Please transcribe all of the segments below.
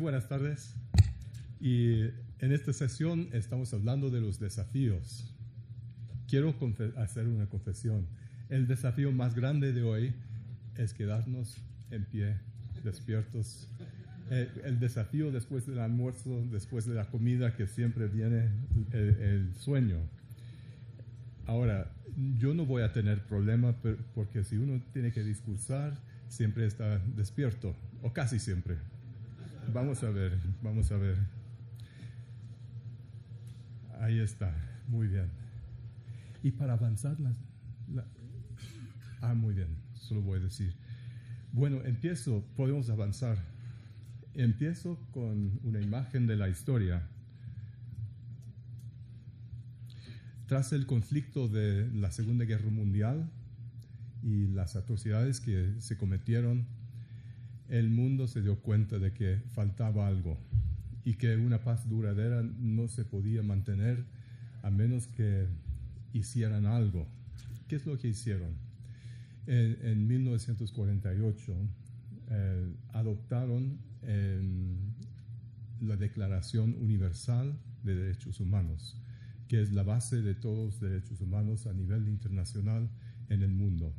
buenas tardes. Y en esta sesión estamos hablando de los desafíos. Quiero hacer una confesión. El desafío más grande de hoy es quedarnos en pie, despiertos. El desafío después del almuerzo, después de la comida, que siempre viene el sueño. Ahora, yo no voy a tener problema porque si uno tiene que discursar, siempre está despierto, o casi siempre. Vamos a ver. Ahí está, muy bien. Y para avanzar, muy bien, solo voy a decir. Bueno, podemos avanzar. Empiezo con una imagen de la historia. Tras el conflicto de la Segunda Guerra Mundial y las atrocidades que se cometieron, el mundo se dio cuenta de que faltaba algo y que una paz duradera no se podía mantener a menos que hicieran algo. ¿Qué es lo que hicieron? En 1948 adoptaron la Declaración Universal de Derechos Humanos, que es la base de todos los derechos humanos a nivel internacional en el mundo.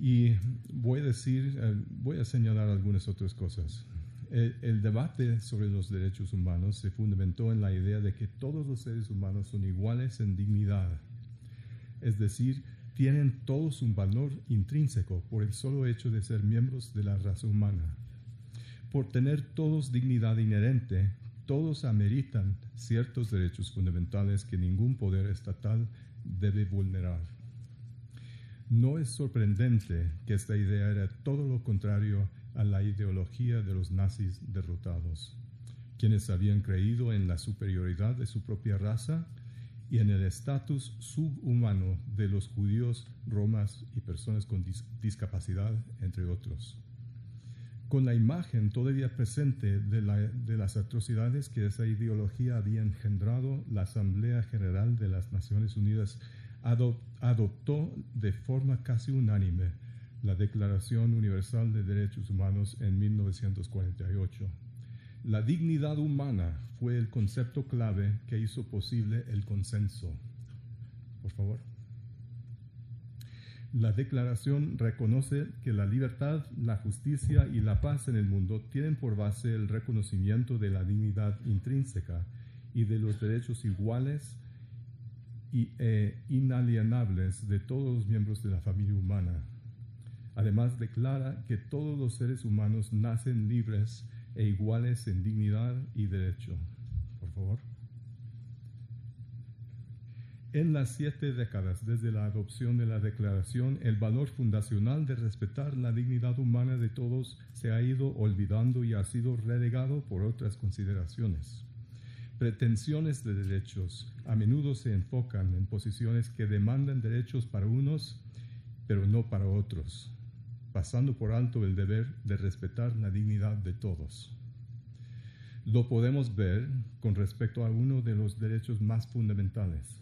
Y voy a señalar algunas otras cosas. El debate sobre los derechos humanos se fundamentó en la idea de que todos los seres humanos son iguales en dignidad. Es decir, tienen todos un valor intrínseco por el solo hecho de ser miembros de la raza humana. Por tener todos dignidad inherente, todos ameritan ciertos derechos fundamentales que ningún poder estatal debe vulnerar. No es sorprendente que esta idea era todo lo contrario a la ideología de los nazis derrotados, quienes habían creído en la superioridad de su propia raza y en el estatus subhumano de los judíos, romas y personas con discapacidad, entre otros. Con la imagen todavía presente de las atrocidades que esa ideología había engendrado, la Asamblea General de las Naciones Unidas adoptó de forma casi unánime la Declaración Universal de Derechos Humanos en 1948. La dignidad humana fue el concepto clave que hizo posible el consenso. Por favor. La declaración reconoce que la libertad, la justicia y la paz en el mundo tienen por base el reconocimiento de la dignidad intrínseca y de los derechos iguales e inalienables de todos los miembros de la familia humana. Además, declara que todos los seres humanos nacen libres e iguales en dignidad y derecho. Por favor. En las 7 décadas desde la adopción de la Declaración, el valor fundacional de respetar la dignidad humana de todos se ha ido olvidando y ha sido relegado por otras consideraciones. Pretensiones de derechos a menudo se enfocan en posiciones que demandan derechos para unos, pero no para otros, pasando por alto el deber de respetar la dignidad de todos. Lo podemos ver con respecto a uno de los derechos más fundamentales,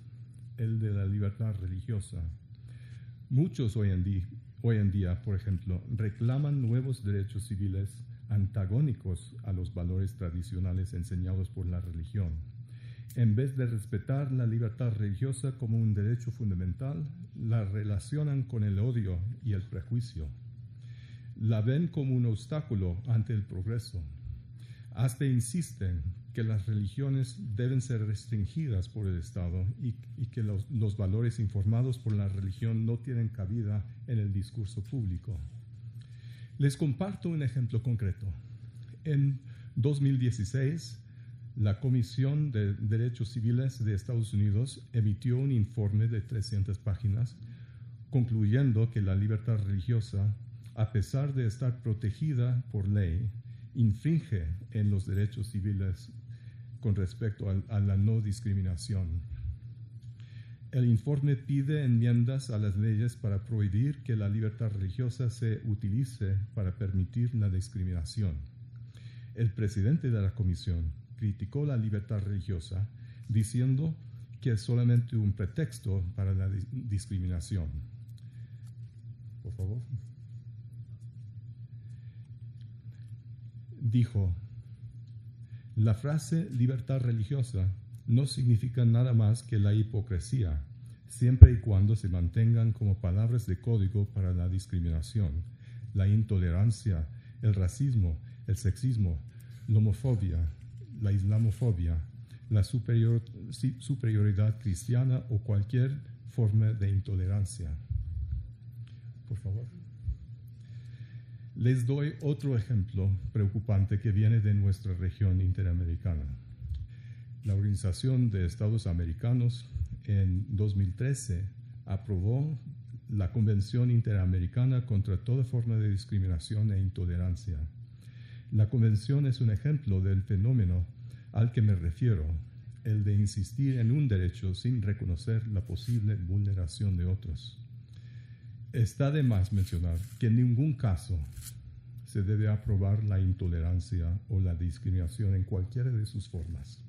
el de la libertad religiosa. Muchos hoy en día, por ejemplo, reclaman nuevos derechos civiles antagónicos a los valores tradicionales enseñados por la religión. En vez de respetar la libertad religiosa como un derecho fundamental, la relacionan con el odio y el prejuicio. La ven como un obstáculo ante el progreso. Hasta insisten que las religiones deben ser restringidas por el Estado y que los valores informados por la religión no tienen cabida en el discurso público. Les comparto un ejemplo concreto. En 2016, la Comisión de Derechos Civiles de Estados Unidos emitió un informe de 300 páginas concluyendo que la libertad religiosa, a pesar de estar protegida por ley, infringe en los derechos civiles con respecto a la no discriminación. El informe pide enmiendas a las leyes para prohibir que la libertad religiosa se utilice para permitir la discriminación. El presidente de la comisión criticó la libertad religiosa diciendo que es solamente un pretexto para la discriminación. Por favor. Dijo, La frase libertad religiosa no significa nada más que la hipocresía, siempre y cuando se mantengan como palabras de código para la discriminación, la intolerancia, el racismo, el sexismo, la homofobia, la islamofobia, la superioridad cristiana o cualquier forma de intolerancia. Por favor. Les doy otro ejemplo preocupante que viene de nuestra región interamericana. La Organización de Estados Americanos en 2013 aprobó la Convención Interamericana contra toda forma de discriminación e intolerancia. La Convención es un ejemplo del fenómeno al que me refiero, el de insistir en un derecho sin reconocer la posible vulneración de otros. Está de más mencionar que en ningún caso se debe aprobar la intolerancia o la discriminación en cualquiera de sus formas.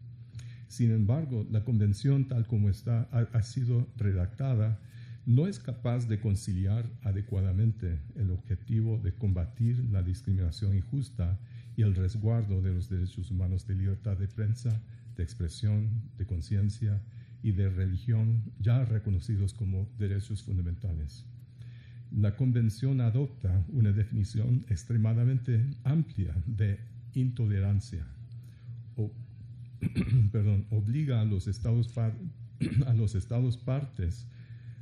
Sin embargo, la Convención, tal como ha sido redactada, no es capaz de conciliar adecuadamente el objetivo de combatir la discriminación injusta y el resguardo de los derechos humanos de libertad de prensa, de expresión, de conciencia y de religión ya reconocidos como derechos fundamentales. La Convención adopta una definición extremadamente amplia de intolerancia. Obliga a los estados partes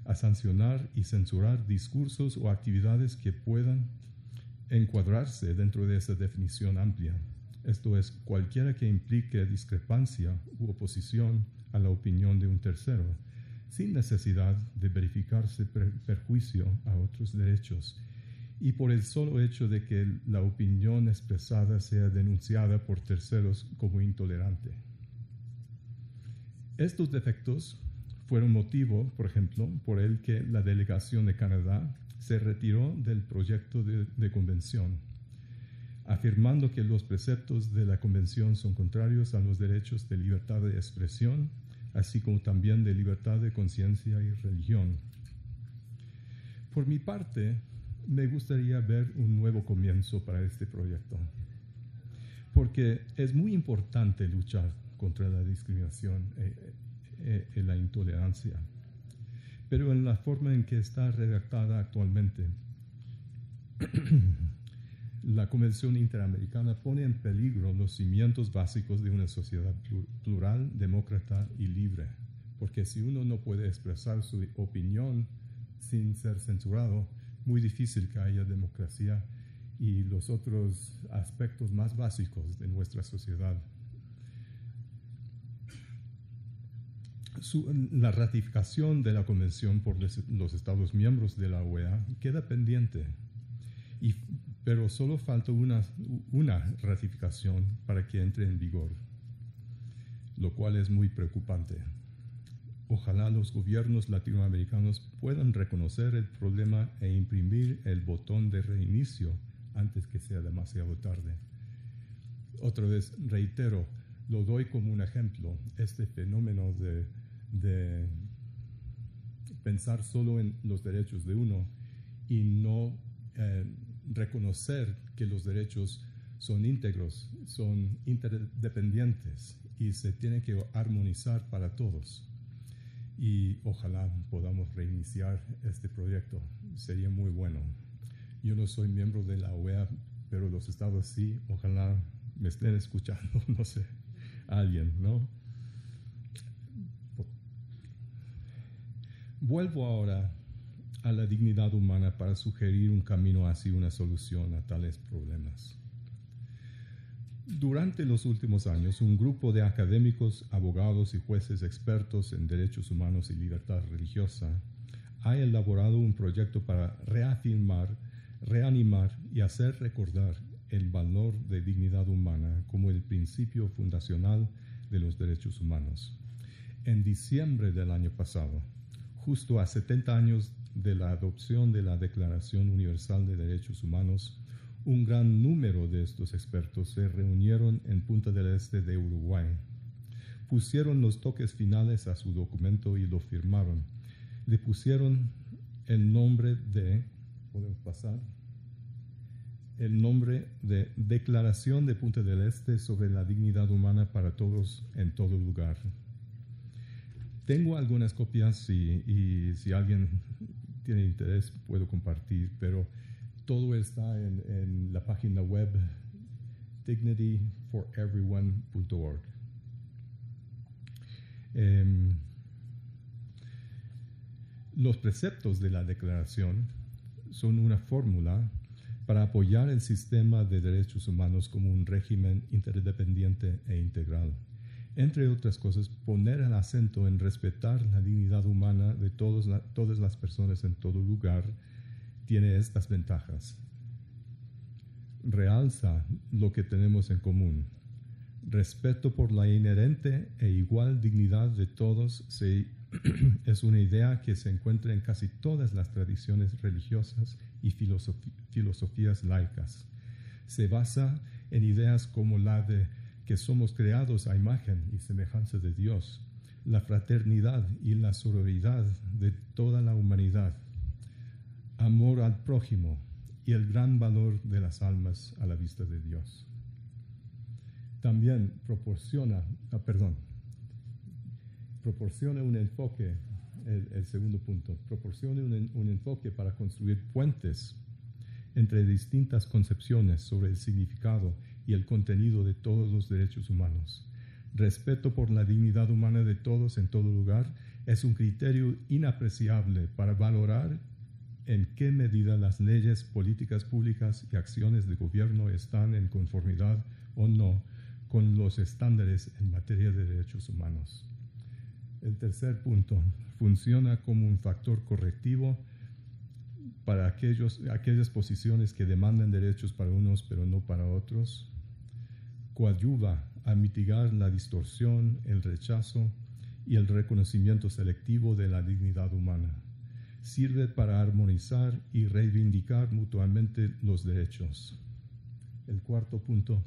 a sancionar y censurar discursos o actividades que puedan encuadrarse dentro de esa definición amplia. Esto es, cualquiera que implique discrepancia u oposición a la opinión de un tercero, sin necesidad de verificarse perjuicio a otros derechos, y por el solo hecho de que la opinión expresada sea denunciada por terceros como intolerante. Estos defectos fueron motivo, por ejemplo, por el que la delegación de Canadá se retiró del proyecto de convención, afirmando que los preceptos de la convención son contrarios a los derechos de libertad de expresión, así como también de libertad de conciencia y religión. Por mi parte, me gustaría ver un nuevo comienzo para este proyecto, porque es muy importante luchar contra la discriminación y la intolerancia. Pero en la forma en que está redactada actualmente, la Convención Interamericana pone en peligro los cimientos básicos de una sociedad plural, demócrata y libre, porque si uno no puede expresar su opinión sin ser censurado, muy difícil que haya democracia y los otros aspectos más básicos de nuestra sociedad. La ratificación de la Convención por los Estados miembros de la OEA queda pendiente, pero solo falta una ratificación para que entre en vigor, lo cual es muy preocupante. Ojalá los gobiernos latinoamericanos puedan reconocer el problema e imprimir el botón de reinicio antes que sea demasiado tarde. Otra vez, reitero, lo doy como un ejemplo, este fenómeno de pensar solo en los derechos de uno y no reconocer que los derechos son íntegros, son interdependientes y se tienen que armonizar para todos. Y ojalá podamos reiniciar este proyecto, sería muy bueno. Yo no soy miembro de la OEA, pero los estados sí, ojalá me estén escuchando, no sé, alguien, ¿no? Vuelvo ahora a la dignidad humana para sugerir un camino hacia una solución a tales problemas. Durante los últimos años, un grupo de académicos, abogados y jueces expertos en derechos humanos y libertad religiosa ha elaborado un proyecto para reafirmar, reanimar y hacer recordar el valor de dignidad humana como el principio fundacional de los derechos humanos. En diciembre del año pasado, justo a 70 años de la adopción de la Declaración Universal de Derechos Humanos, un gran número de estos expertos se reunieron en Punta del Este de Uruguay. Pusieron los toques finales a su documento y lo firmaron. Le pusieron el nombre de, ¿podemos pasar? el nombre de Declaración de Punta del Este sobre la dignidad humana para todos en todo lugar. Tengo algunas copias y si alguien tiene interés puedo compartir, pero todo está en la página web dignityforeveryone.org. Los preceptos de la declaración son una fórmula para apoyar el sistema de derechos humanos como un régimen interdependiente e integral. Entre otras cosas, poner el acento en respetar la dignidad humana de todas las personas en todo lugar tiene estas ventajas. Realza lo que tenemos en común. Respeto por la inherente e igual dignidad de todos es una idea que se encuentra en casi todas las tradiciones religiosas y filosofías laicas. Se basa en ideas como la de que somos creados a imagen y semejanza de Dios, la fraternidad y la sororidad de toda la humanidad, amor al prójimo y el gran valor de las almas a la vista de Dios. También proporciona un enfoque, el segundo punto, proporciona un enfoque para construir puentes entre distintas concepciones sobre el significado y el contenido de todos los derechos humanos. Respeto por la dignidad humana de todos en todo lugar es un criterio inapreciable para valorar en qué medida las leyes, políticas públicas y acciones de gobierno están en conformidad o no con los estándares en materia de derechos humanos. El tercer punto, funciona como un factor correctivo para aquellas posiciones que demandan derechos para unos pero no para otros. Coadyuva a mitigar la distorsión, el rechazo y el reconocimiento selectivo de la dignidad humana. Sirve para armonizar y reivindicar mutuamente los derechos. El cuarto punto,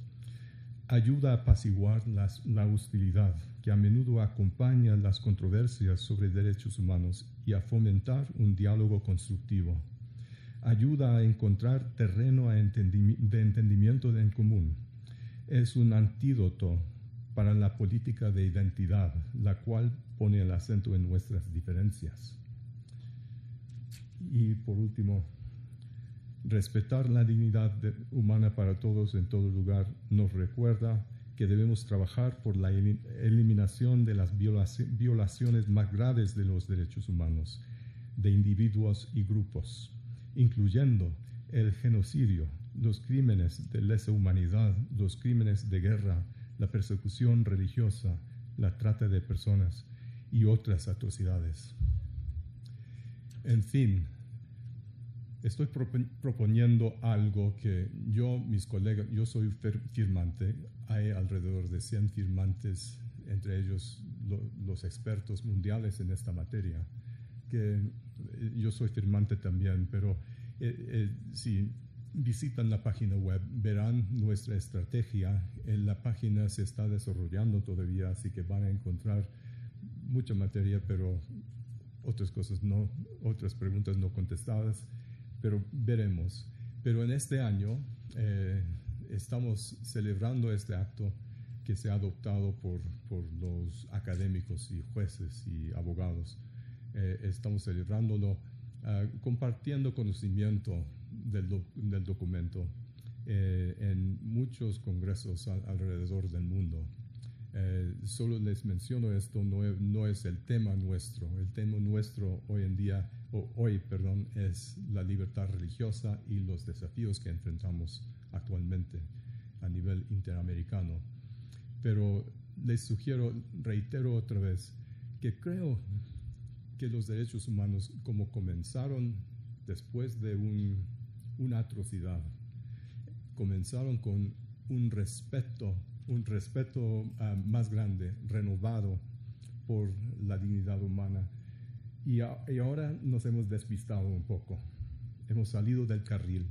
ayuda a apaciguar la hostilidad que a menudo acompaña las controversias sobre derechos humanos y a fomentar un diálogo constructivo. Ayuda a encontrar terreno de entendimiento en común. Es un antídoto para la política de identidad, la cual pone el acento en nuestras diferencias. Y por último, respetar la dignidad humana para todos en todo lugar nos recuerda que debemos trabajar por la eliminación de las violaciones más graves de los derechos humanos, de individuos y grupos, incluyendo el genocidio, los crímenes de lesa humanidad, los crímenes de guerra, la persecución religiosa, la trata de personas y otras atrocidades. En fin, estoy proponiendo algo que mis colegas, yo soy firmante, hay alrededor de 100 firmantes, entre ellos los expertos mundiales en esta materia, que yo soy firmante también, pero si visitan la página web, verán nuestra estrategia. En la página se está desarrollando todavía, así que van a encontrar mucha materia, pero otras cosas no, otras preguntas no contestadas, pero veremos. Pero en este año estamos celebrando este acto que se ha adoptado por los académicos y jueces y abogados. Estamos celebrándolo, compartiendo conocimiento del documento en muchos congresos alrededor del mundo. Solo les menciono esto, no es el tema nuestro. El tema nuestro hoy es la libertad religiosa y los desafíos que enfrentamos actualmente a nivel interamericano. Pero les sugiero, reitero otra vez, que creo que los derechos humanos, como comenzaron después de una atrocidad, comenzaron con un respeto más grande, renovado por la dignidad humana. Y ahora nos hemos despistado un poco, hemos salido del carril.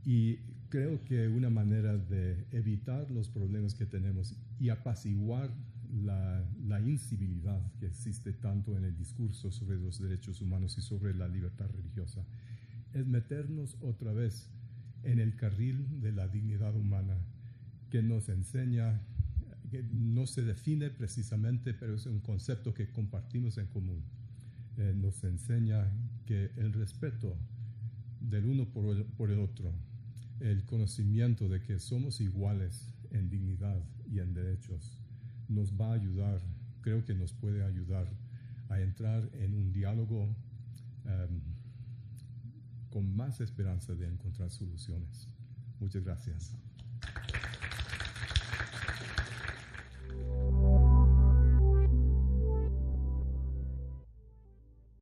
Y creo que una manera de evitar los problemas que tenemos y apaciguar la incivilidad que existe tanto en el discurso sobre los derechos humanos y sobre la libertad religiosa es meternos otra vez en el carril de la dignidad humana, que nos enseña, que no se define precisamente, pero es un concepto que compartimos en común. Nos enseña que el respeto del uno por el otro, el conocimiento de que somos iguales en dignidad y en derechos, nos va a ayudar, creo que nos puede ayudar a entrar en un diálogo con más esperanza de encontrar soluciones. Muchas gracias.